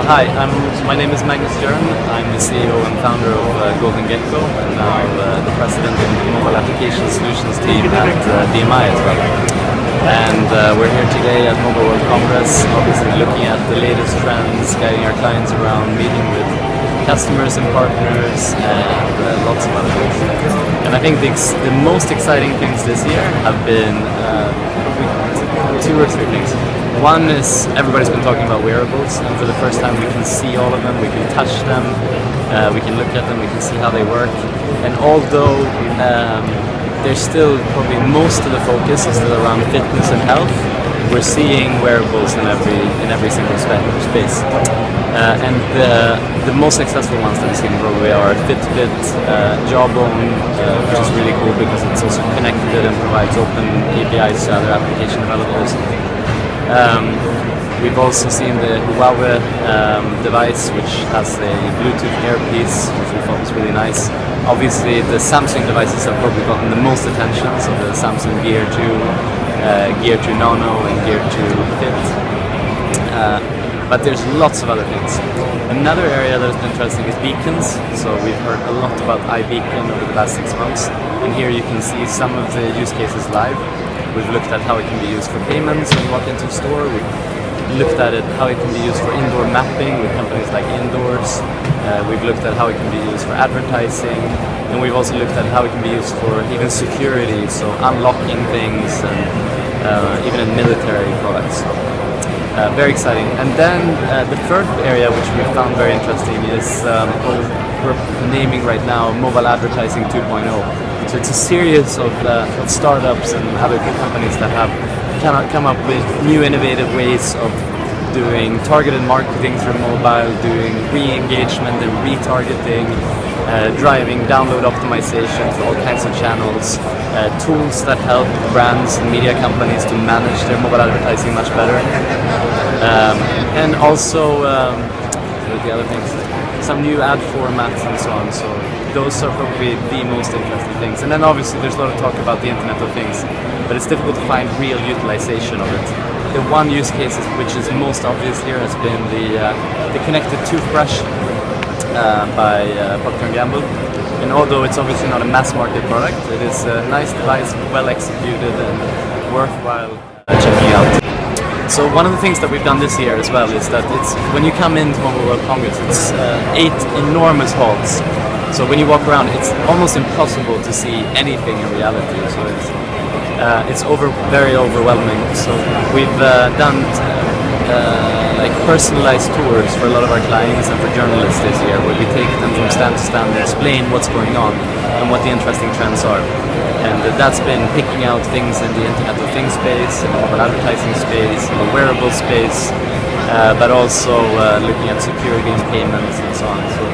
Hi, my name is Magnus Jern. I'm the CEO and founder of Gekko, and now the president of the mobile application solutions team at DMI as well. And we're here today at Mobile World Congress, obviously looking at the latest trends, guiding our clients around, meeting with customers and partners, and lots of other things. And I think the most exciting things this year have been two or three things. One is everybody's been talking about wearables, and for the first time we can see all of them, we can touch them, we can look at them, we can see how they work. And although there's still probably most of the focus is still around fitness and health, we're seeing wearables in every single space. And the most successful ones that we've seen probably are Fitbit, Jawbone, which is really cool because it's also connected and provides open APIs to other application developers. We've also seen the Huawei device, which has a Bluetooth earpiece, which we thought was really nice. Obviously, the Samsung devices have probably gotten the most attention, so the Samsung Gear 2, Gear 2 Nano, and Gear 2 Fit. But there's lots of other things. Another area that has been interesting is beacons. So we've heard a lot about iBeacon over the last 6 months, and here you can see some of the use cases live. We've looked at how it can be used for payments when you walk into a store. We've looked at how it can be used for indoor mapping with companies like Indoors. We've looked at how it can be used for advertising. And we've also looked at how it can be used for even security, so unlocking things, and even in military products. Very exciting. And then the third area which we found very interesting is what we're naming right now Mobile Advertising 2.0. So it's a series of startups and other companies that have come up with new innovative ways of doing targeted marketing through mobile, doing re-engagement and retargeting, driving download optimization for all kinds of channels, tools that help brands and media companies to manage their mobile advertising much better, and also the other things, some new ad formats and so on. So those are probably the most interesting things. And then obviously there's a lot of talk about the Internet of Things, but it's difficult to find real utilization of it. The one use case which is most obvious here has been the connected toothbrush by Procter & Gamble. And although it's obviously not a mass market product, it is a nice device, well executed and worthwhile checking out. So one of the things that we've done this year as well is that when you come into Mobile World Congress, it's 8 enormous halls. So when you walk around, it's almost impossible to see anything in reality. So it's very overwhelming. So we've done like personalized tours for a lot of our clients and for journalists this year, where we take them from stand to stand and explain what's going on and what the interesting trends are. And that's been picking out things in the Internet of Things space, in the mobile advertising space, in the wearable space, but also looking at security and payments and so on. So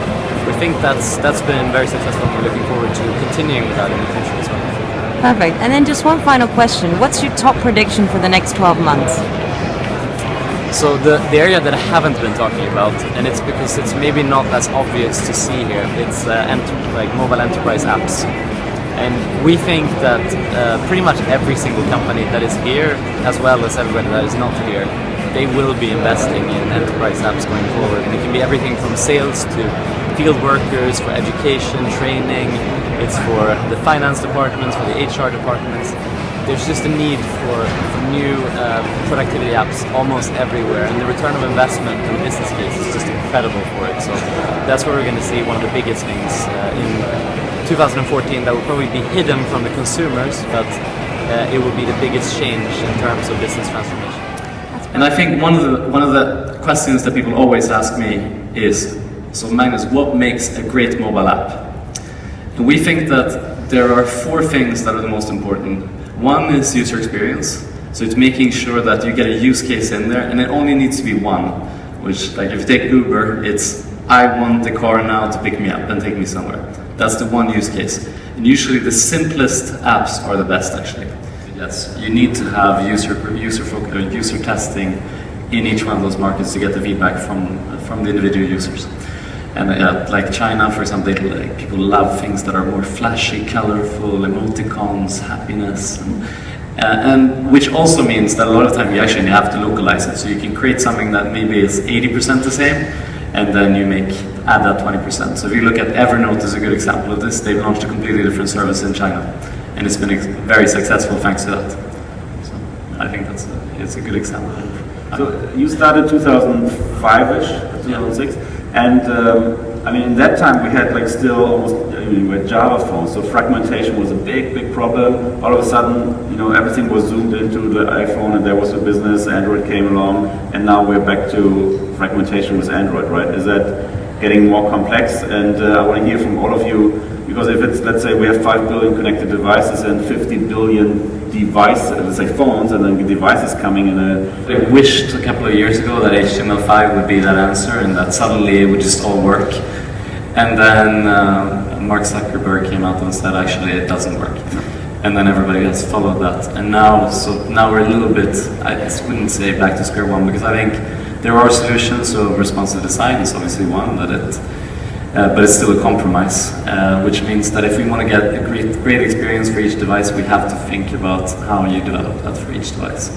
we think that's been very successful, and we're looking forward to continuing with that in the future as well. Perfect. And then just one final question. What's your top prediction for the next 12 months? So the area that I haven't been talking about, and it's because it's maybe not as obvious to see here, it's like mobile enterprise apps. And we think that pretty much every single company that is here, as well as everybody that is not here, they will be investing in enterprise apps going forward. And it can be everything from sales to field workers, for education, training. It's for the finance departments, for the HR departments. There's just a need for new productivity apps almost everywhere, and the return of investment and the business case is just incredible for it. So that's where we're going to see one of the biggest things in 2014 that will probably be hidden from the consumers, but it will be the biggest change in terms of business transformation. And I think one of the questions that people always ask me is, so Magnus, what makes a great mobile app? And we think that there are 4 things that are the most important. One is user experience, so it's making sure that you get a use case in there, and it only needs to be one, which, like if you take Uber, it's I want the car now to pick me up and take me somewhere. That's the one use case. And usually the simplest apps are the best, actually. Yes, you need to have user testing in each one of those markets to get the feedback from the individual users. And like China, for example, people love things that are more flashy, colorful, emoticons, happiness. And which also means that a lot of time you actually have to localize it. So you can create something that maybe is 80% the same, and then you add that 20%. So if you look at Evernote is a good example of this. They've launched a completely different service in China, and it's been very successful thanks to that. So I think it's a good example. So you started 2005-ish, 2006, and I mean, in that time we had like still almost, we had Java phones, so fragmentation was a big problem. All of a sudden, you know, everything was zoomed into the iPhone, and there was a business. Android came along, and now we're back to fragmentation with Android, right? Is that getting more complex? And I want to hear from all of you, because if it's, let's say we have 5 billion connected devices and 50 billion devices, let's say phones, and then devices coming in I wished a couple of years ago that HTML5 would be that answer, and that suddenly it would just all work. And then Mark Zuckerberg came out and said, actually, it doesn't work. And then everybody has followed that. And now we're a little bit, I wouldn't say back to square one, because I think there are solutions. So responsive design is obviously one but it's still a compromise, which means that if we want to get a great experience for each device, we have to think about how you develop that for each device.